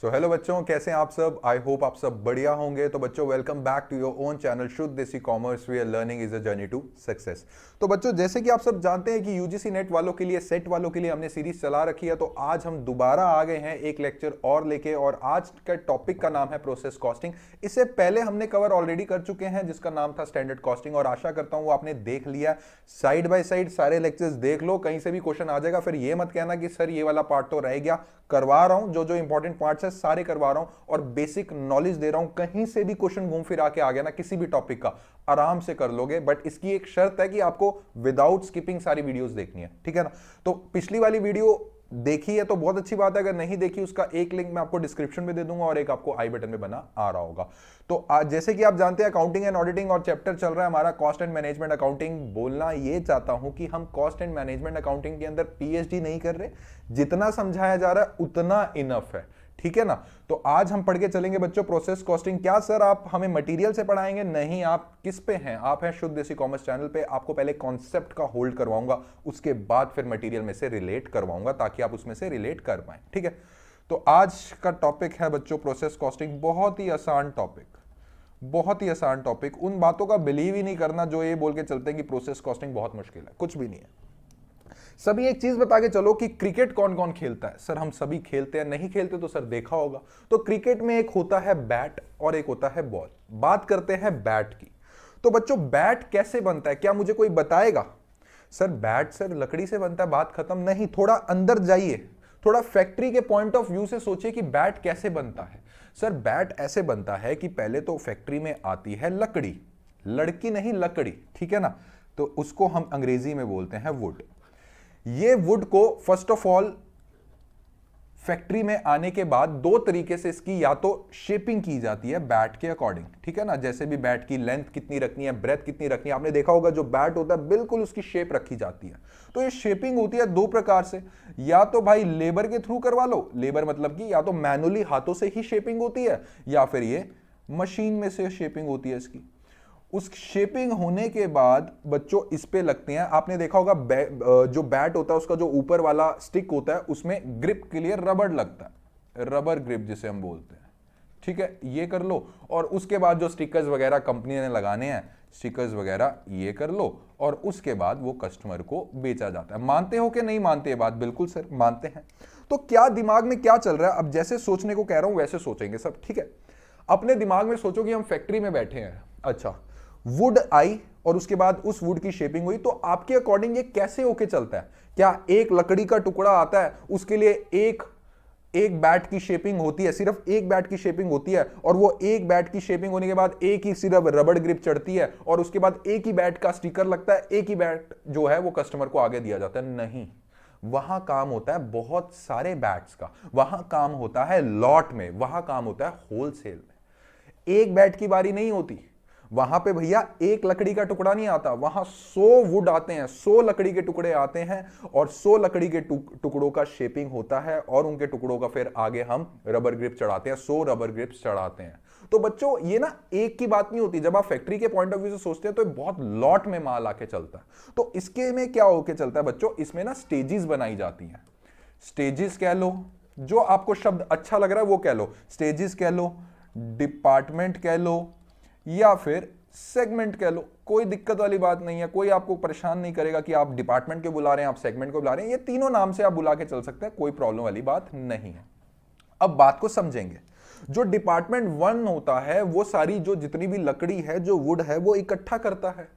So hello बच्चों, कैसे हैं आप सब। आई होप आप सब बढ़िया होंगे। तो बच्चों, welcome back to your own channel Shuddh Desi commerce, where learning is a journey to success. तो बच्चों, जैसे कि आप सब जानते हैं कि यूजीसी नेट वालों के लिए, सेट वालों के लिए हमने सीरीज चला रखी है। तो आज हम दोबारा आ गए हैं एक लेक्चर और लेके, और आज का टॉपिक का नाम है प्रोसेस कॉस्टिंग। इससे पहले हमने कवर ऑलरेडी कर चुके हैं जिसका नाम था स्टैंडर्ड कॉस्टिंग, और आशा करता हूं वो आपने देख लिया। साइड बाय साइड सारे लेक्चर्स देख लो, कहीं से भी क्वेश्चन आ जाएगा फिर ये मत कहना कि सर ये वाला पार्ट तो रह गया। करवा रहा हूं, जो जो इंपॉर्टेंट पार्ट्स है सारे करवा रहा हूं और बेसिक नॉलेज दे रहा हूं। कहीं से भी क्वेश्चन घूम फिर आके आ गया ना किसी भी टॉपिक का, आराम से कर लोगे। बट इसकी एक शर्त है कि आपको विदाउट स्किपिंग सारी वीडियोस देखनी है, ठीक है ना। तो पिछली वाली वीडियो देखी है तो बहुत अच्छी बात है, अगर नहीं देखी उसका एक लिंक मैं आपको डिस्क्रिप्शन में दे दूंगा और एक आपको आई बटन में बना आ रहा होगा। तो आज जैसे कि आप जानते हैं अकाउंटिंग एंड ऑडिटिंग और चैप्टर चल रहा है हमारा कॉस्ट एंड मैनेजमेंट अकाउंटिंग। बोलना ये चाहता हूं कि हम कॉस्ट एंड मैनेजमेंट अकाउंटिंग के अंदर पीएचडी नहीं कर रहे, जितना समझाया जा रहा है उतना इनफ है, ठीक है ना। तो आज हम पढ़ के चलेंगे बच्चों प्रोसेस कॉस्टिंग। क्या सर आप हमें मटेरियल से पढ़ाएंगे? नहीं, आप किस पे हैं? आप हैं शुद्ध देसी कॉमर्स चैनल पे। आपको पहले कॉन्सेप्ट का होल्ड करवाऊंगा, उसके बाद फिर मटेरियल में से रिलेट करवाऊंगा ताकि आप उसमें से रिलेट कर पाए, ठीक है। तो आज का टॉपिक है बच्चों प्रोसेस कॉस्टिंग। बहुत ही आसान टॉपिक, बहुत ही आसान टॉपिक। उन बातों का बिलीव ही नहीं करना जो ये बोल के चलते हैं कि प्रोसेस कॉस्टिंग बहुत मुश्किल है, कुछ भी नहीं है। सभी एक चीज बता के चलो कि क्रिकेट कौन कौन खेलता है? सर हम सभी खेलते हैं। नहीं खेलते तो सर देखा होगा। तो क्रिकेट में एक होता है बैट और एक होता है बॉल। बात करते हैं बैट की। तो बच्चों बैट कैसे बनता है, क्या मुझे कोई बताएगा? सर बैट सर लकड़ी से बनता है, बात खत्म। नहीं, थोड़ा अंदर जाइए, थोड़ा फैक्ट्री के पॉइंट ऑफ व्यू से सोचिए कि बैट कैसे बनता है। सर बैट ऐसे बनता है कि पहले तो फैक्ट्री में आती है लकड़ी, लड़की नहीं लकड़ी, ठीक है ना। तो उसको हम अंग्रेजी में बोलते हैं वुड। ये वुड को फर्स्ट ऑफ ऑल फैक्ट्री में आने के बाद दो तरीके से इसकी या तो शेपिंग की जाती है बैट के अकॉर्डिंग, ठीक है ना। जैसे भी बैट की लेंथ कितनी रखनी है, ब्रेथ कितनी रखनी है, आपने देखा होगा जो बैट होता है बिल्कुल उसकी शेप रखी जाती है। तो ये शेपिंग होती है दो प्रकार से, या तो भाई लेबर के थ्रू करवा लो। लेबर मतलब कि या तो मैनुअली हाथों से ही शेपिंग होती है या फिर ये मशीन में से शेपिंग होती है इसकी। उस शेपिंग होने के बाद बच्चों इस पे लगते हैं, आपने देखा होगा जो बैट होता है उसका जो ऊपर वाला स्टिक होता है उसमें ग्रिप के लिए रबर लगता है, रबर ग्रिप जिसे हम बोलते हैं, ठीक है। ये कर लो और उसके बाद जो स्टिकर्स वगैरह कंपनी ने लगाने हैं, स्टिकर्स वगैरह ये कर लो और उसके बाद वो कस्टमर को बेचा जाता है। मानते हो कि नहीं मानते ये बात? बिल्कुल सर मानते हैं। तो क्या दिमाग में क्या चल रहा है? अब जैसे सोचने को कह रहा हूं वैसे सोचेंगे सब, ठीक है। अपने दिमाग में सोचो कि हम फैक्ट्री में बैठे हैं, अच्छा वुड आई और उसके बाद उस वुड की शेपिंग हुई, तो आपके अकॉर्डिंग ये कैसे होके चलता है? क्या एक लकड़ी का टुकड़ा आता है उसके लिए एक बैट की शेपिंग होती है, सिर्फ एक बैट की शेपिंग होती है, और वो एक बैट की शेपिंग होने के बाद एक ही सिर्फ रबड़ ग्रिप चढ़ती है और उसके बाद एक ही बैट का स्टिकर लगता है, एक ही बैट जो है वो कस्टमर को आगे दिया जाता है? नहीं, वहां काम होता है बहुत सारे बैट्स का, वहां काम होता है लॉट में, वहां काम होता है होलसेल में। एक बैट की बारी नहीं होती वहां पे भैया, एक लकड़ी का टुकड़ा नहीं आता, वहां 100 वुड आते हैं, 100 लकड़ी के टुकड़े आते हैं और 100 लकड़ी के टुकड़ों का शेपिंग होता है और उनके टुकड़ों का फिर आगे हम रबर ग्रिप चढ़ाते हैं, 100 रबर ग्रिप्स चढ़ाते हैं। तो बच्चों ये ना एक की बात नहीं होती। जब आप फैक्ट्री के पॉइंट ऑफ व्यू से सोचते हैं तो बहुत लॉट में माल आके चलता है। तो इसके में क्या होके चलता है बच्चों, इसमें ना स्टेजेस बनाई जाती हैं। स्टेजेस कह लो, जो आपको शब्द अच्छा लग रहा है वो कह लो, स्टेजेस कह लो, डिपार्टमेंट कह लो या फिर सेगमेंट कह लो, कोई दिक्कत वाली बात नहीं है। कोई आपको परेशान नहीं करेगा कि आप डिपार्टमेंट को बुला रहे हैं, आप सेगमेंट को बुला रहे हैं। ये तीनों नाम से आप बुला के चल सकते हैं, कोई प्रॉब्लम वाली बात नहीं है। अब बात को समझेंगे। जो डिपार्टमेंट 1 होता है वो सारी जो जितनी भी लकड़ी है, जो वुड है, वो इकट्ठा करता है।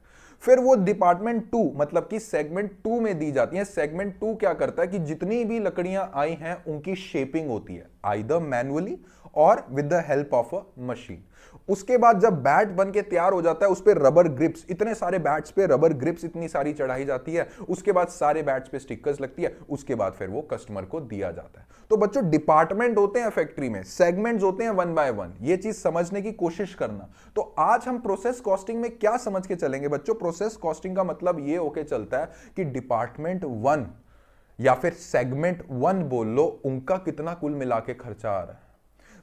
फिर वो डिपार्टमेंट 2 मतलब कि सेगमेंट 2 में दी जाती है। सेगमेंट 2 क्या करता है कि जितनी भी लकड़ियां आई हैं उनकी शेपिंग होती है, आइदर मैनुअली और with the help of a machine. उसके बाद जब बैट बन के तैयार हो जाता है उस पे रबर ग्रिप्स, इतने सारे बैट्स पे रबर ग्रिप्स इतनी सारी चढ़ाई जाती है। उसके बाद सारे बैट्स पे स्टिकर्स लगती है। उसके बाद फिर वो कस्टमर को दिया जाता है। तो बच्चों डिपार्टमेंट होते हैं फैक्ट्री में, सेगमेंट्स होते हैं 1 बाय 1। ये चीज समझने की कोशिश करना। तो आज हम प्रोसेस कॉस्टिंग में क्या समझ के चलेंगे बच्चों? प्रोसेस कॉस्टिंग का मतलब ये होके चलता है कि डिपार्टमेंट 1 या फिर सेगमेंट 1 बोल लो, उनका कितना कुल मिला के खर्चा आ रहा है।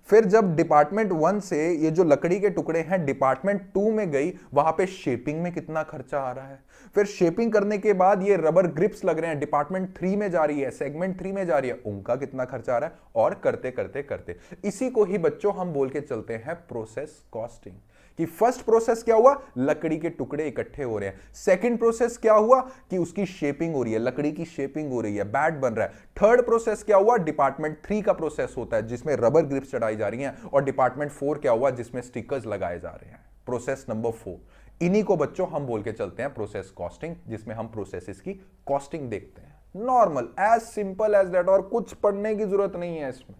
फिर जब डिपार्टमेंट 1 से ये जो लकड़ी के टुकड़े हैं डिपार्टमेंट 2 में गई, वहां पे शेपिंग में कितना खर्चा आ रहा है। फिर शेपिंग करने के बाद ये रबर ग्रिप्स लग रहे हैं, डिपार्टमेंट 3 में जा रही है, सेगमेंट 3 में जा रही है, उनका कितना खर्चा आ रहा है। और करते करते करते इसी को ही बच्चों हम बोल के चलते हैं प्रोसेस कॉस्टिंग। कि फर्स्ट प्रोसेस क्या हुआ, लकड़ी के टुकड़े इकट्ठे हो रहे हैं। सेकंड प्रोसेस क्या हुआ कि उसकी शेपिंग हो रही है, लकड़ी की शेपिंग हो रही है, बैट बन रहा है। थर्ड प्रोसेस क्या हुआ, डिपार्टमेंट 3 का प्रोसेस होता है जिसमें रबर ग्रिप्स चढ़ाई जा रही हैं। और डिपार्टमेंट 4 क्या हुआ, जिसमें स्टिकर्स लगाए जा रहे हैं। प्रोसेस नंबर 4, इन्हीं को बच्चों हम बोल के चलते हैं प्रोसेस कॉस्टिंग, जिसमें हम प्रोसेसेस की कॉस्टिंग देखते हैं। Normal, as simple as that, और कुछ पढ़ने की जरूरत नहीं है इसमें।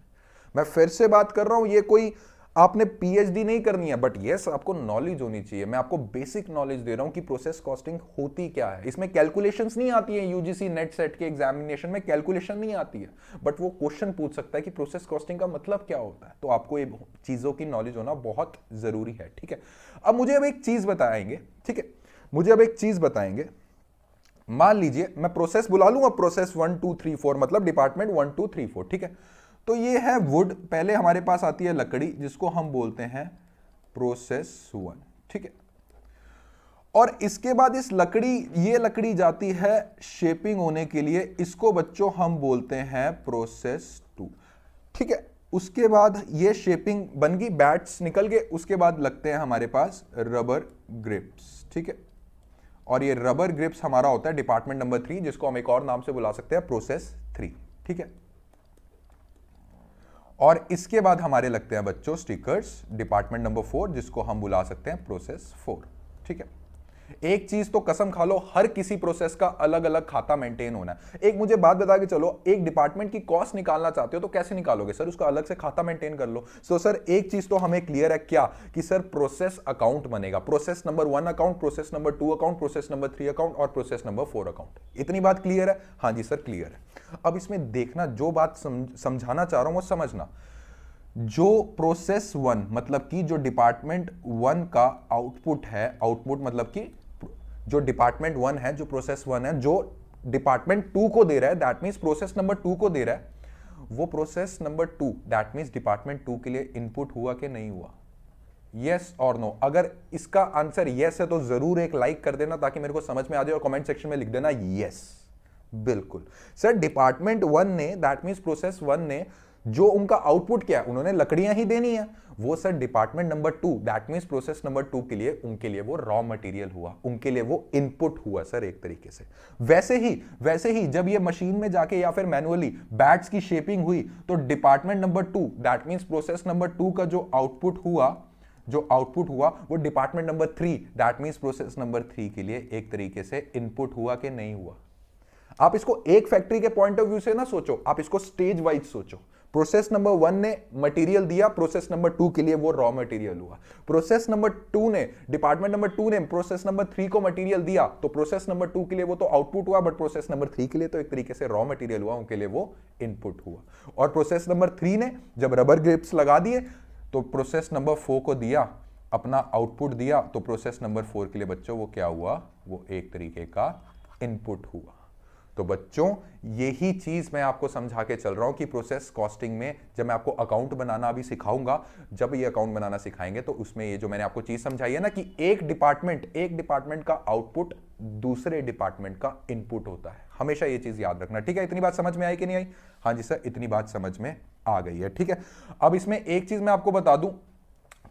मैं फिर से बात कर रहा हूं, ये कोई आपने पीएचडी नहीं करनी है, बट यस आपको नॉलेज होनी चाहिए। मैं आपको बेसिक नॉलेज दे रहा हूं कि प्रोसेस कॉस्टिंग होती क्या है। इसमें कैलकुलेशंस नहीं आती है, यूजीसी नेट सेट के एग्जामिनेशन में कैलकुलेशन नहीं आती है, बट वो क्वेश्चन पूछ सकता है कि प्रोसेस कॉस्टिंग का मतलब क्या होता है। तो आपको ये चीजों की नॉलेज होना बहुत जरूरी है, ठीक है। अब मुझे अब एक चीज बताएंगे, ठीक है, मुझे अब एक चीज बताएंगे। मान लीजिए मैं प्रोसेस बुला लूंगा, प्रोसेस 1 2 3 4, मतलब डिपार्टमेंट 1 2 3 4, ठीक है। तो ये है वुड, पहले हमारे पास आती है लकड़ी जिसको हम बोलते हैं प्रोसेस 1, ठीक है। और इसके बाद इस लकड़ी, ये लकड़ी जाती है शेपिंग होने के लिए, इसको बच्चों हम बोलते हैं प्रोसेस 2, ठीक है। उसके बाद ये शेपिंग बन गई, बैट्स निकल गए, उसके बाद लगते हैं हमारे पास रबर ग्रिप्स, ठीक है। और ये रबर ग्रिप्स हमारा होता है डिपार्टमेंट नंबर 3, जिसको हम एक और नाम से बुला सकते हैं प्रोसेस 3, ठीक है। और इसके बाद हमारे लगते हैं बच्चों स्टिकर्स, डिपार्टमेंट नंबर 4, जिसको हम बुला सकते हैं प्रोसेस 4, ठीक है। एक चीज तो कसम खा लो, हर किसी प्रोसेस का अलग अलग खाता मेंटेन होना है। एक मुझे बात बता के चलो, एक डिपार्टमेंट की कॉस्ट निकालना चाहते हो तो कैसे निकालोगे सर, उसका अलग से खाता मेंटेन कर लो। सो सर एक चीज तो हमें क्लियर है, क्या कि सर प्रोसेस अकाउंट बनेगा, process number 1 account, process number 2 account, process number 3 account और प्रोसेस नंबर 4 अकाउंट। इतनी बात क्लियर है? हाँ जी सर क्लियर है। अब इसमें देखना, जो बात समझाना चाह रहा हूं वो समझना। जो प्रोसेस 1 मतलब कि जो डिपार्टमेंट 1 का आउटपुट है, आउटपुट मतलब कि जो डिपार्टमेंट 1 है, जो प्रोसेस 1 है, जो डिपार्टमेंट 2 को दे रहा है, दैट मींस प्रोसेस नंबर 2 को दे रहा है, वो process number 2 that means department 2 के लिए इनपुट हुआ कि नहीं हुआ? यस और नो। अगर इसका आंसर यस है तो जरूर एक लाइक कर देना ताकि मेरे को समझ में आ जाए, और कमेंट सेक्शन में लिख देना यस। बिल्कुल सर, डिपार्टमेंट 1 ने, दैट मींस प्रोसेस 1 ने जो उनका आउटपुट क्या है, उन्होंने लकड़ियां ही देनी है, वो sir department number 2 that means process number 2 के लिए, उनके लिए वो रॉ मटेरियल हुआ, उनके लिए वो इनपुट हुआ सर एक तरीके से। वैसे ही जब ये मशीन में जाके या फिर मैनुअली बैट्स की शेपिंग हुई, तो department number 2 that means process number 2 का जो आउटपुट हुआ वो department number 3 that means process number 3 के लिए एक तरीके से इनपुट हुआ कि नहीं हुआ? आप इसको एक फैक्ट्री के पॉइंट ऑफ व्यू से ना सोचो, आप इसको स्टेज वाइज सोचो। प्रोसेस नंबर 1 ने मटेरियल दिया, प्रोसेस नंबर 2 के लिए वो रॉ मटेरियल हुआ। प्रोसेस नंबर 2 ने, डिपार्टमेंट नंबर 2 ने प्रोसेस नंबर 3 को मटेरियल दिया, तो प्रोसेस नंबर 2 के लिए वो तो आउटपुट हुआ, बट प्रोसेस नंबर 3 के लिए तो एक तरीके से रॉ मटेरियल हुआ, उनके लिए वो इनपुट हुआ। और प्रोसेस नंबर 3 ने जब रबर ग्रिप्स लगा दिए, तो प्रोसेस नंबर 4 को दिया, अपना आउटपुट दिया, तो प्रोसेस नंबर 4 के लिए बच्चों वो क्या हुआ, वो एक तरीके का इनपुट हुआ। तो बच्चों यही चीज मैं आपको समझा के चल रहा हूं कि प्रोसेस कॉस्टिंग में जब मैं आपको अकाउंट बनाना अभी सिखाऊंगा, जब ये अकाउंट बनाना सिखाएंगे तो उसमें ये जो मैंने आपको चीज समझाई है ना कि एक डिपार्टमेंट का आउटपुट दूसरे डिपार्टमेंट का इनपुट होता है, हमेशा ये चीज याद रखना, ठीक है। इतनी बात समझ में आई कि नहीं आई? हाँ जी सर, इतनी बात समझ में आ गई है, ठीक है। अब इसमें एक चीज मैं आपको बता दूं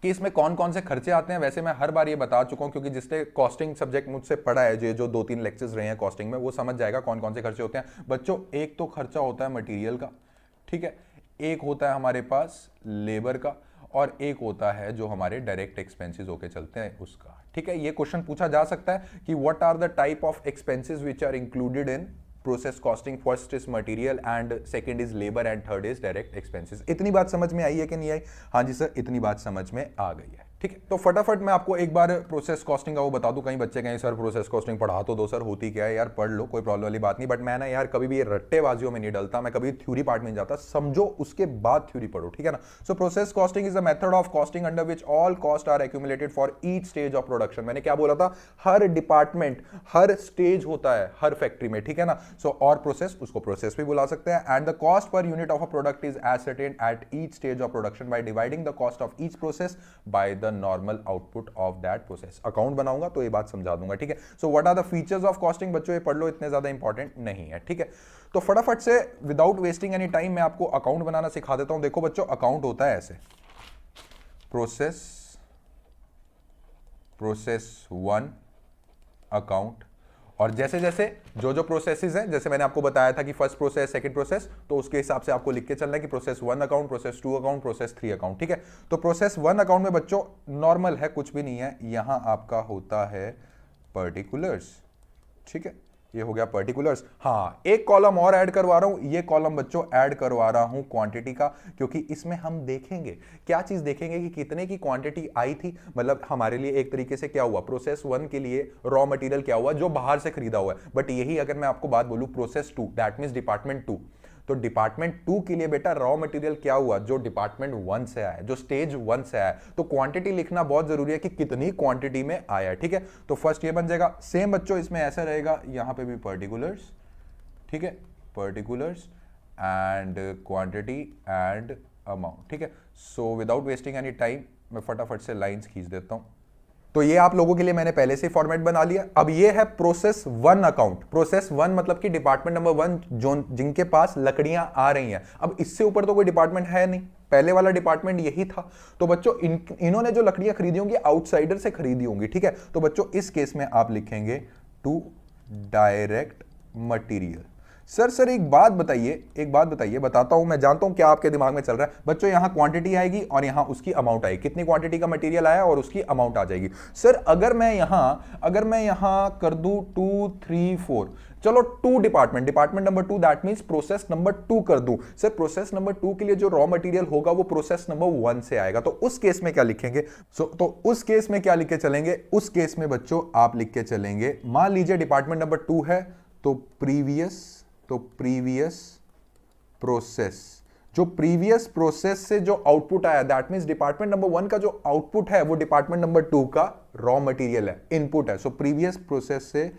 कि इसमें कौन कौन से खर्चे आते हैं। वैसे मैं हर बार ये बता चुका हूं, क्योंकि जिसने कॉस्टिंग सब्जेक्ट मुझसे पढ़ा है, जो 2-3 लेक्चर्स रहे हैं कॉस्टिंग में, वो समझ जाएगा कौन कौन से खर्चे होते हैं। बच्चों एक तो खर्चा होता है मटेरियल का, ठीक है, एक होता है हमारे पास लेबर का, और एक होता है जो हमारे डायरेक्ट एक्सपेंसेस होके चलते हैं उसका, ठीक है। ये क्वेश्चन पूछा जा सकता है कि what are the type of expenses which are included in process costing. First is material and second is labour and third is direct expenses. इतनी बात समझ में आई है कि नहीं आई? हाँ जी सर, इतनी बात समझ में आ गई है, ठीक है, तो फटाफट मैं आपको एक बार प्रोसेस कॉस्टिंग का वो बता दूं। कहीं बच्चे कहें सर प्रोसेस कॉस्टिंग पढ़ा तो दो सर, होती क्या है यार, पढ़ लो, कोई प्रॉब्लम वाली बात नहीं। बट मैं ना यार कभी भी ये रट्टेबाजियों में नहीं डलता, मैं कभी थ्योरी पार्ट में नहीं जाता, समझो उसके बाद थ्योरी पढ़ो, ठीक है ना। So process costing is a method of costing under which all cost are accumulated for each stage of production. मैंने क्या बोला था, हर डिपार्टमेंट, हर स्टेज होता है हर फैक्ट्री में, ठीक है ना। सो और प्रोसेस, उसको प्रोसेस भी बुला सकते हैं। And the cost per unit of a product is ascertained at each stage of production by dividing the cost of each process by the normal output of that process. Account बनाऊंगा तो ये बात समझा दूंगा, ठीक है। So what are the features of costing, बच्चों ये पढ़ लो, इतने ज्यादा इंपॉर्टेंट नहीं है, ठीक है। तो फटाफट से विदाउट वेस्टिंग एनी टाइम मैं आपको अकाउंट बनाना सिखा देता हूं। देखो बच्चों, अकाउंट होता है ऐसे, प्रोसेस 1 अकाउंट, और जैसे जैसे जो जो प्रोसेसेस हैं, जैसे मैंने आपको बताया था कि फर्स्ट प्रोसेस, सेकंड प्रोसेस, तो उसके हिसाब से आपको लिख के चलना है कि process 1 account, process 2 account, process 3 account, ठीक है। तो प्रोसेस 1 अकाउंट में बच्चों नॉर्मल है, कुछ भी नहीं है, यहां आपका होता है पर्टिकुलर्स, ठीक है, ये हो गया पर्टिकुलर्स। हाँ, एक कॉलम और ऐड करवा रहा हूं, ये कॉलम बच्चों ऐड करवा रहा हूं क्वांटिटी का, क्योंकि इसमें हम देखेंगे, क्या चीज देखेंगे कि कितने की क्वांटिटी आई थी। मतलब हमारे लिए एक तरीके से क्या हुआ, प्रोसेस 1 के लिए रॉ मटेरियल क्या हुआ, जो बाहर से खरीदा हुआ है। बट यही अगर मैं आपको बात बोलूं प्रोसेस 2, दैट मींस डिपार्टमेंट 2, तो डिपार्टमेंट 2 के लिए बेटा रॉ मटेरियल क्या हुआ, जो डिपार्टमेंट 1 से आया, जो स्टेज 1 से आया। तो क्वांटिटी लिखना बहुत जरूरी है कि कितनी क्वांटिटी में आया, ठीक है। तो फर्स्ट ये बन जाएगा। सेम बच्चों इसमें ऐसा रहेगा, यहां पे भी पर्टिकुलर्स, ठीक है, particulars and quantity and amount, ठीक है। So without wasting any time मैं फटाफट से लाइंस खींच देता हूं। तो ये आप लोगों के लिए मैंने पहले से फॉर्मेट बना लिया। अब ये है प्रोसेस 1 अकाउंट। प्रोसेस 1 मतलब कि डिपार्टमेंट नंबर 1 जो जिनके पास लकड़ियां आ रही हैं। अब इससे ऊपर तो कोई डिपार्टमेंट है नहीं, पहले वाला डिपार्टमेंट यही था। तो बच्चों इन्होंने जो लकड़ियां खरीदी होंगी आउटसाइडर से खरीदी होंगी, ठीक है। तो बच्चों इस केस में आप लिखेंगे टू डायरेक्ट मटीरियल। सर एक बात बताइए, बताता हूं, मैं जानता हूं क्या आपके दिमाग में चल रहा है। बच्चों यहां क्वांटिटी आएगी और यहां उसकी अमाउंट आएगी, कितनी क्वांटिटी का मटेरियल आया और उसकी अमाउंट आ जाएगी। सर अगर मैं यहां कर दूं 2 3 4, चलो 2 department number 2, that means process number 2 कर दूं। सर प्रोसेस नंबर 2 के लिए जो रॉ मटेरियल होगा वो प्रोसेस नंबर 1 से आएगा, तो उस केस में क्या लिखेंगे। तो उस केस में क्या लिख के चलेंगे, उस केस में बच्चों आप लिख के चलेंगे, मान लीजिए डिपार्टमेंट नंबर 2 है, तो प्रीवियस प्रोसेस, जो प्रीवियस प्रोसेस से जो आउटपुट आया, दैट मींस डिपार्टमेंट नंबर 1 का जो आउटपुट है वो डिपार्टमेंट नंबर 2 का रॉ मटेरियल है, इनपुट है। सो प्रीवियस प्रोसेस से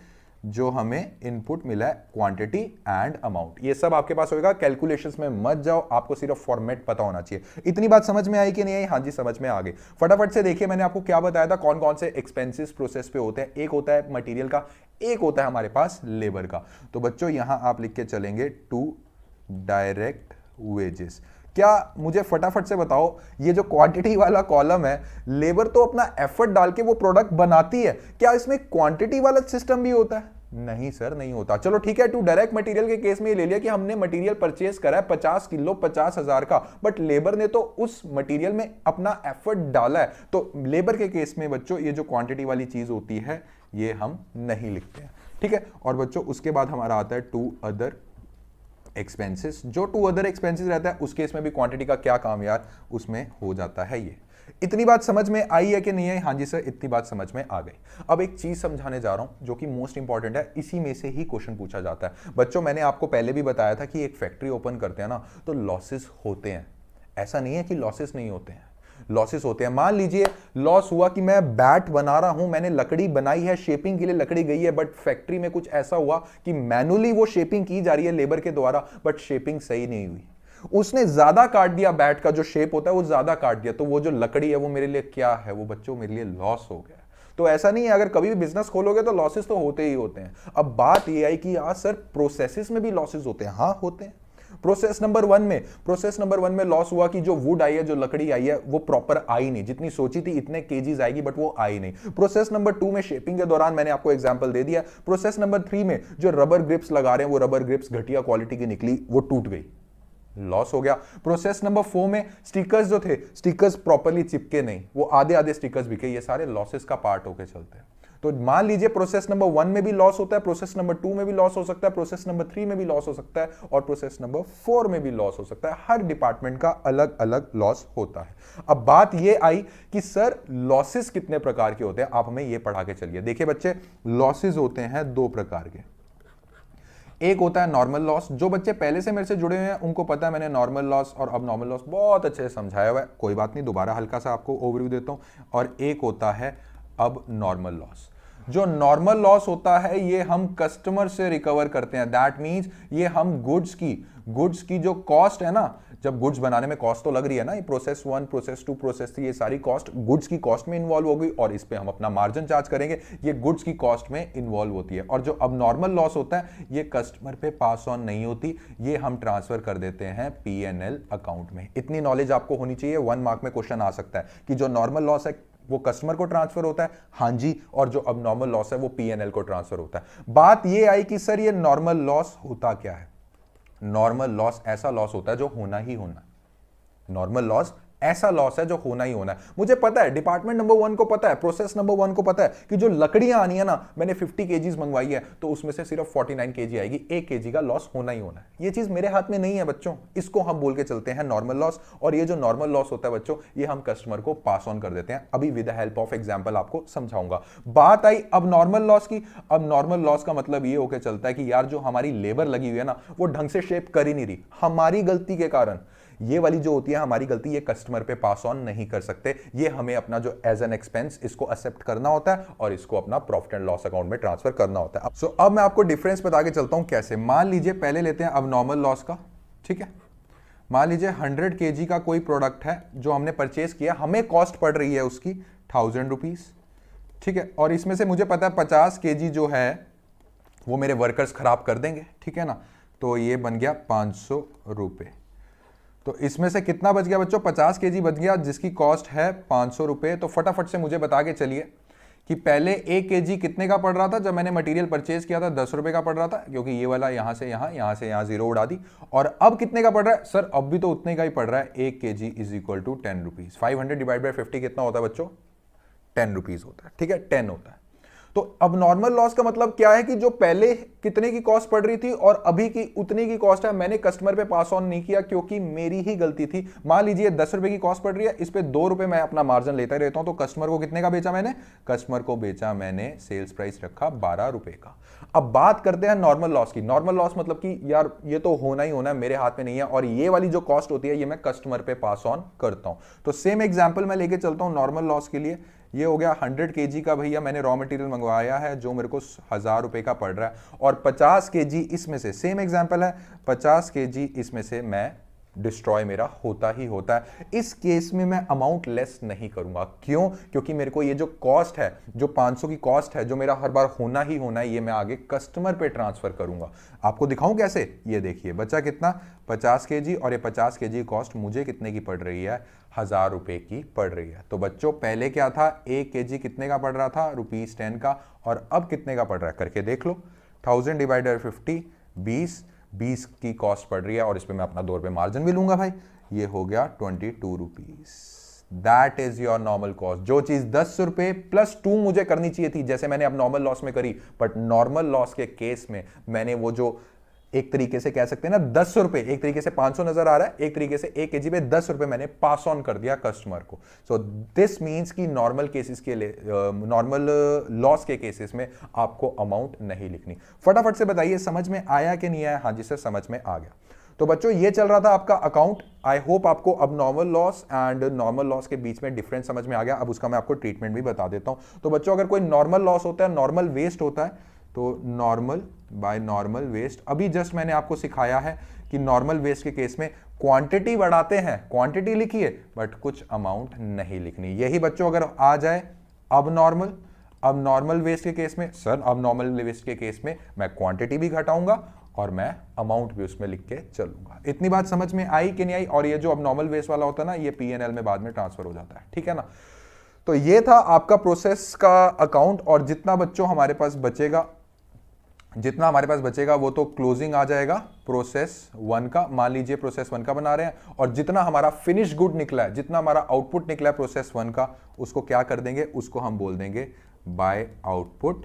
जो हमें इनपुट मिला है, क्वांटिटी एंड अमाउंट, ये सब आपके पास होगा। कैलकुलेशंस में मत जाओ, आपको सिर्फ फॉर्मेट पता होना चाहिए। इतनी बात समझ में आई कि नहीं आई? हाँ जी, समझ में आ गई। फटाफट से देखिए, मैंने आपको क्या बताया था, कौन कौन से एक्सपेंसेस प्रोसेस पे होते हैं। एक होता है मटेरियल का, एक होता है हमारे पास लेबर का। तो बच्चों यहां आप लिख के चलेंगे टू डायरेक्ट वेजेस। क्या मुझे फटाफट से बताओ, ये जो क्वांटिटी वाला कॉलम है, लेबर तो अपना एफर्ट डाल के वो प्रोडक्ट बनाती है, क्या इसमें क्वांटिटी वाला सिस्टम भी होता है? नहीं सर, नहीं होता। चलो ठीक है, टू डायरेक्ट मटेरियल के केस में ये ले लिया कि हमने मटेरियल परचेस करा है 50 किलो 50,000 का, बट लेबर ने तो उस मटेरियल में अपना एफर्ट डाला है। तो लेबर के केस में बच्चों ये जो क्वांटिटी वाली चीज होती है ये हम नहीं लिखते हैं, ठीक है। और बच्चों उसके बाद हमारा आता है टू अदर एक्सपेंसेस। जो टू अदर एक्सपेंसेस रहता है उस केस में भी क्वांटिटी का क्या काम यार, उसमें हो जाता है ये। इतनी बात समझ में आई है कि नहीं है? हाँ जी सर, इतनी बात समझ में आ गई। अब एक चीज समझाने जा रहा हूं जो कि मोस्ट इंपॉर्टेंट है, इसी में से ही क्वेश्चन पूछा जाता है। बच्चों मैंने आपको पहले भी बताया था कि एक फैक्ट्री ओपन करते हैं ना तो लॉसेस होते हैं, ऐसा नहीं है कि लॉसेस नहीं होते हैं, लॉसेस होते हैं। मान लीजिए लॉस हुआ कि मैं बैट बना रहा हूं, मैंने लकड़ी बनाई है, शेपिंग के लिए लकड़ी गई है, बट फैक्ट्री में कुछ ऐसा हुआ कि मैनुअली वो शेपिंग की जा रही है लेबर के द्वारा, बट शेपिंग सही नहीं हुई, उसने ज्यादा काट दिया, बैट का जो शेप होता है वो ज्यादा काट दिया, तो वो जो लकड़ी है वो मेरे लिए क्या है, वो बच्चों मेरे लिए लॉस हो गया। तो ऐसा नहीं है, अगर कभी भी बिजनेस खोलोगे तो लॉसेस तो होते ही होते हैं। अब बात ये आई कि यार सर प्रोसेसेस में भी लॉसेस होते हैं। हाँ होते हैं। प्रोसेस नंबर वन में लॉस हुआ कि जो वुड आई है, जो लकड़ी आई है वो प्रॉपर आई नहीं, जितनी सोची थी इतने केजीज आएगी बट वो आई नहीं। प्रोसेस नंबर 2 में शेपिंग के दौरान मैंने आपको एग्जांपल दे दिया। प्रोसेस नंबर 3 में जो रबर ग्रिप्स लगा रहे हैं वो रबर ग्रिप्स घटिया क्वालिटी की निकली, वो टूट गई, लॉस हो गया। प्रोसेस नंबर 4 में स्टिकर्स जो थे, स्टिकर्स प्रॉपर्ली चिपके नहीं, वो आधे आधे स्टिकर्स बिके, ये सारे लॉसेस का पार्ट होके चलते हैं। तो मान लीजिए प्रोसेस नंबर 1 में भी लॉस होता है, प्रोसेस नंबर 2 में भी लॉस हो सकता है, प्रोसेस नंबर 3 में भी लॉस हो सकता है और प्रोसेस नंबर 4 में भी लॉस हो सकता है। हर डिपार्टमेंट का अलग अलग लॉस होता है। अब बात यह आई कि सर लॉसेस कितने प्रकार के होते हैं, आप हमें यह पढ़ा के चलिए। देखिए बच्चे, लॉसेस होते हैं दो प्रकार के। एक होता है नॉर्मल लॉस, जो बच्चे पहले से मेरे से जुड़े हुए हैं उनको पता है, मैंने नॉर्मल लॉस और अब नॉर्मल लॉस बहुत अच्छे से समझाया हुआ है, कोई बात नहीं, दोबारा हल्का सा आपको ओवरव्यू देता हूं। और एक होता है अब नॉर्मल लॉस। जो नॉर्मल लॉस होता है ये हम कस्टमर से रिकवर करते हैं। दैट मींस ये हम गुड्स की जो कॉस्ट है ना, जब गुड्स बनाने में कॉस्ट तो लग रही है ना, ये प्रोसेस 1, प्रोसेस 2, प्रोसेस 3, ये सारी कॉस्ट गुड्स की कॉस्ट में इन्वॉल्व होगी और इस पे हम अपना मार्जिन चार्ज करेंगे, ये गुड्स की कॉस्ट में इन्वॉल्व होती है। और जो अब नॉर्मल लॉस होता है ये कस्टमर पे पास ऑन नहीं होती, ये हम ट्रांसफर कर देते हैं P&L अकाउंट में। इतनी नॉलेज आपको होनी चाहिए, 1 मार्क में क्वेश्चन आ सकता है कि जो नॉर्मल लॉस है वो कस्टमर को ट्रांसफर होता है, हाँ जी, और जो अब नॉर्मल लॉस है वो P&L को ट्रांसफर होता है। बात ये आई कि सर ये नॉर्मल लॉस होता क्या है। नॉर्मल लॉस ऐसा लॉस होता है जो होना ही होना है। नॉर्मल लॉस ऐसा लॉस है जो होना ही होना है। मुझे पता है डिपार्टमेंट नंबर 1 को पता है, प्रोसेस नंबर 1 को पता है कि जो लकड़ियां आनी है ना, मैंने 50 केजीज मंगवाई है तो उसमें से सिर्फ 49 केजी आएगी, 1 केजी का लॉस होना ही होना है। ये चीज मेरे हाथ में नहीं है बच्चों, इसको हम बोल के चलते हैं नॉर्मल लॉस। और ये जो नॉर्मल लॉस होता है बच्चों, ये हम कस्टमर को पास ऑन कर देते हैं। अभी with the help of example आपको समझाऊंगा। बात आई अब नॉर्मल लॉस की। अब नॉर्मल लॉस का मतलब ये होकर चलता है कि यार जो हमारी लेबर लगी हुई है ना, वो ढंग से शेप कर ही नहीं रही, हमारी गलती के कारण। ये वाली जो होती है हमारी गलती, ये कस्टमर पे पास ऑन नहीं कर सकते, ये हमें अपना जो एज एन एक्सपेंस इसको एक्सेप्ट करना होता है और इसको अपना प्रॉफिट एंड लॉस अकाउंट में ट्रांसफर करना होता है। अब मैं आपको डिफरेंस बता के चलता हूं कैसे। मान लीजिए पहले लेते हैं अब नॉर्मल लॉस का, ठीक है। मान लीजिए 100 केजी का कोई प्रोडक्ट है जो हमने परचेज किया, हमें कॉस्ट पड़ रही है उसकी 1000 रुपीज, ठीक है। और इसमें से मुझे पता है 50 केजी जो है वो मेरे वर्कर्स खराब कर देंगे, ठीक है ना। तो ये बन गया 500 रुपए। तो इसमें से कितना बच गया बच्चों, 50 केजी बच गया जिसकी कॉस्ट है 500 रुपए। तो फटाफट से मुझे बता के चलिए कि पहले 1 केजी कितने का पड़ रहा था। जब मैंने मटेरियल परचेज किया था 10 रुपए का पड़ रहा था, क्योंकि ये वाला यहां से यहां जीरो उड़ा दी। और अब कितने का पड़ रहा है सर, अब भी तो उतने का ही पड़ रहा है, 1 KG is equal to 10 rupees. 500 divide by 50 कितना होता है बच्चों, 10 रुपीज होता है, ठीक है, 10 होता है। तो अब नॉर्मल लॉस का मतलब क्या है कि जो पहले कितने की कॉस्ट पड़ रही थी और अभी की उतनी की कॉस्ट है, मैंने कस्टमर पे पास ऑन नहीं किया क्योंकि मेरी ही गलती थी। मान लीजिए 10 रुपए की कॉस्ट पड़ रही है, इस पे 2 रुपए मैं अपना मार्जिन लेता ही रहता हूं। तो कस्टमर को कितने का बेचा मैंने, कस्टमर को बेचा मैंने, सेल्स प्राइस रखा 12 रुपए का। अब बात करते हैं नॉर्मल लॉस की। नॉर्मल लॉस मतलब कि यार ये तो होना ही होना है, मेरे हाथ में नहीं है, और ये वाली जो कॉस्ट होती है ये मैं कस्टमर पे पास ऑन करता हूं। तो सेम एग्जांपल मैं लेके चलता हूं नॉर्मल लॉस के लिए। ये हो गया 100 केजी का, भैया मैंने रॉ मटेरियल मंगवाया है जो मेरे को 1000 रुपए का पड़ रहा है, और 50 केजी इसमें से, सेम एग्जांपल है, 50 केजी इसमें से मैं डिस्ट्रॉय मेरा होता ही होता है। इस केस में मैं अमाउंट लेस नहीं करूंगा। क्यों? क्योंकि मेरे को ये जो कॉस्ट है, जो 500 की कॉस्ट है, जो मेरा हर बार होना ही होना है, ये मैं आगे कस्टमर पे ट्रांसफर करूंगा। आपको दिखाऊं कैसे, ये देखिए बचा कितना, 50 केजी, और ये 50 केजी कॉस्ट मुझे कितने की पड़ रही है, 1000 रुपए की पड़ रही है। तो बच्चों पहले क्या था, 1 केजी कितने का पड़ रहा था, ₹10 का, और अब कितने का पड़ रहा है करके देख लो। 1000 डिवाइडेड 50, 20 की कॉस्ट पड़ रही है, और इस पे मैं अपना 2 रुपए मार्जिन भी लूंगा भाई, ये हो गया 22 rupees. That is your normal cost. जो चीज 10 रुपए प्लस 2 मुझे करनी चाहिए थी, जैसे मैंने अब नॉर्मल लॉस में करी, बट नॉर्मल लॉस के केस में मैंने वो जो एक तरीके से कह सकते हैं ना 10 रुपए, एक तरीके से 500 नजर आ रहा है, एक तरीके से 1 केजी पे 10 रुपए मैंने पास ऑन कर दिया कस्टमर को। सो दिस मींस कि नॉर्मल केसेस के लिए, नॉर्मल लॉस के केसेस में आपको अमाउंट नहीं लिखनी। फटाफट से बताइए समझ में आया कि नहीं आया? हाँ जी सर समझ में आ गया। तो बच्चों ये चल रहा था आपका अकाउंट। आई होप आपको अब normal loss and normal loss के बीच में डिफरेंस समझ में आ गया। अब उसका मैं आपको ट्रीटमेंट भी बता देता हूं। तो बच्चों अगर कोई नॉर्मल लॉस होता है, नॉर्मल वेस्ट होता है, तो नॉर्मल बाय नॉर्मल वेस्ट, अभी जस्ट मैंने आपको सिखाया है कि नॉर्मल वेस्ट के केस में क्वांटिटी बढ़ाते हैं, क्वांटिटी लिखिए बट कुछ अमाउंट नहीं लिखनी। यही बच्चों अगर आ जाए अब नॉर्मल वेस्ट के केस में, सर अब नॉर्मल वेस्ट के केस में मैं क्वांटिटी भी घटाऊंगा और मैं अमाउंट भी उसमें लिख के चलूंगा। इतनी बात समझ में आई कि नहीं आई? और ये जो अब नॉर्मल वेस्ट वाला होता है ना, ये P&L में बाद में ट्रांसफर हो जाता है, ठीक है ना। तो ये था आपका प्रोसेस का अकाउंट, और जितना बच्चों हमारे पास बचेगा वो तो क्लोजिंग आ जाएगा प्रोसेस 1 का। मान लीजिए प्रोसेस 1 का बना रहे हैं, और जितना हमारा फिनिश गुड निकला है, जितना हमारा आउटपुट निकला है प्रोसेस 1 का, उसको क्या कर देंगे, उसको हम बोल देंगे by output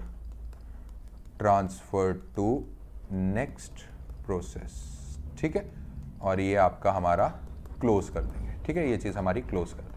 transfer to next process, ठीक है, और ये आपका हमारा क्लोज कर देंगे, ठीक है, ये चीज हमारी क्लोज कर देंगे।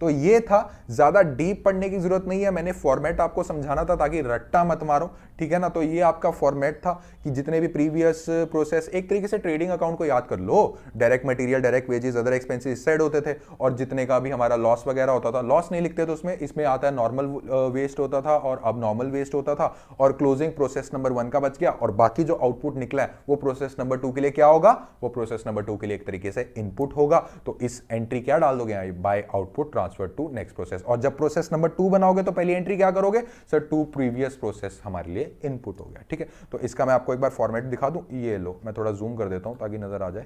तो ये था, ज्यादा डीप पढ़ने की जरूरत नहीं है, मैंने फॉर्मेट आपको समझाना था ताकि रट्टा मत मारो, ठीक है ना। तो ये आपका फॉर्मेट था कि जितने भी प्रीवियस प्रोसेस, एक तरीके से ट्रेडिंग अकाउंट को याद कर लो, direct material, direct wages, other expenses side होते थे, और जितने का भी हमारा लॉस वगैरह होता था, लॉस नहीं लिखते तो इसमें आता है नॉर्मल वेस्ट होता था और अब नॉर्मल वेस्ट होता था, और क्लोजिंग प्रोसेस नंबर 1 का बच गया, और बाकी जो आउटपुट निकला है वो प्रोसेस नंबर 2 के लिए क्या होगा, वो प्रोसेस नंबर 2 के लिए एक तरीके से इनपुट होगा। तो इस एंट्री क्या डाल दोगे, by output transfer to next process. और जब प्रोसेस नंबर 2 बनाओगे तो पहली एंट्री क्या करोगे सर, 2 प्रीवियस प्रोसेस हमारे लिए इनपुट हो गया, ठीक है। तो इसका मैं आपको एक बार फॉर्मेट दिखा दूं, ये लो, मैं थोड़ा जूम कर देता हूं ताकि नजर आ जाए।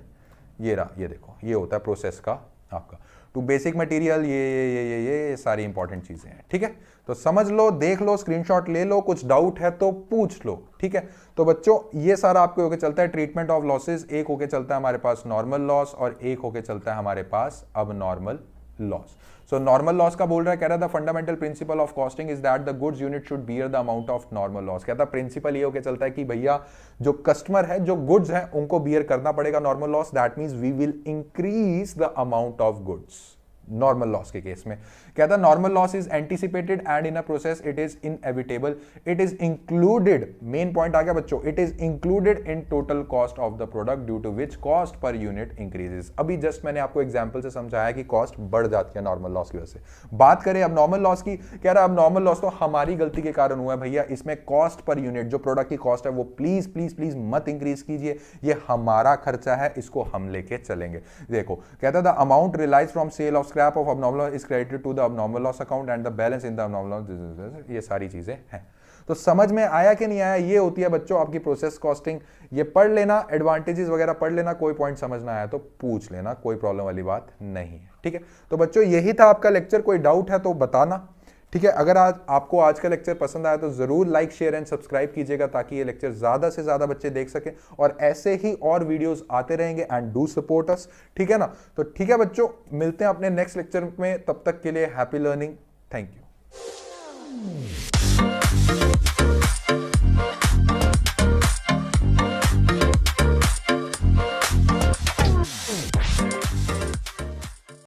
ये रहा, ये देखो, ये होता है प्रोसेस का आपका टू बेसिक मटेरियल, ये सारी इंपॉर्टेंट चीजें हैं, ठीक है। तो समझ लो, देख लो, स्क्रीनशॉट ले लो, कुछ डाउट है तो पूछ लो, ठीक है। तो बच्चों ये सारा आपको होके चलता है ट्रीटमेंट ऑफ लॉसेस, एक होके चलता है हमारे पास नॉर्मल लॉस, और एक होके चलता है हमारे पास अब normal loss. So normal loss का बोल रहा है, कह रहा था fundamental principle of costing is that the goods unit should bear the amount of normal loss. कहता प्रिंसिपल ये होके चलता है कि भैया जो कस्टमर है, जो गुड्स है, उनको बियर करना पड़ेगा normal loss, that means we will increase the amount of goods. Normal loss के केस में कहता normal loss is anticipated and in a process it is inevitable, it is included, main point आ गया बच्चों, it is included in total cost of the product due to which cost per unit increases. अभी just मैंने आपको example से समझाया कि cost बढ़ जाती है नॉर्मल लॉस की वजह से। बात करें अब नॉर्मल लॉस की, कह रहा अब नॉर्मल लॉस तो हमारी गलती के कारण हुआ है भैया, इसमें कॉस्ट पर यूनिट, जो प्रोडक्ट की कॉस्ट है वो प्लीज प्लीज प्लीज मत इंक्रीज कीजिए, ये हमारा खर्चा है, इसको हम लेके चलेंगे। देखो कहता the amount realised from sale of scrap of abnormal is credited to the abnormal loss account and the balance in the abnormal loss, ये सारी चीजें हैं। तो समझ में आया कि नहीं आया, ये होती है बच्चों आपकी प्रोसेस कॉस्टिंग। ये पढ़ लेना, एडवांटेजेस वगैरह पढ़ लेना, कोई पॉइंट समझना आया तो पूछ लेना, कोई प्रॉब्लम वाली बात नहीं है, ठीक है। तो बच्चों यही था आपका लेक्चर, कोई डाउट है तो बताना, ठीक है। अगर आपको आज का लेक्चर पसंद आया तो जरूर लाइक, शेयर एंड सब्सक्राइब कीजिएगा ताकि ये लेक्चर ज्यादा से ज्यादा बच्चे देख सकें, और ऐसे ही और वीडियोस आते रहेंगे, एंड डू सपोर्ट अस, ठीक है ना। तो ठीक है बच्चों, मिलते हैं अपने नेक्स्ट लेक्चर में, तब तक के लिए हैप्पी लर्निंग, थैंक यू।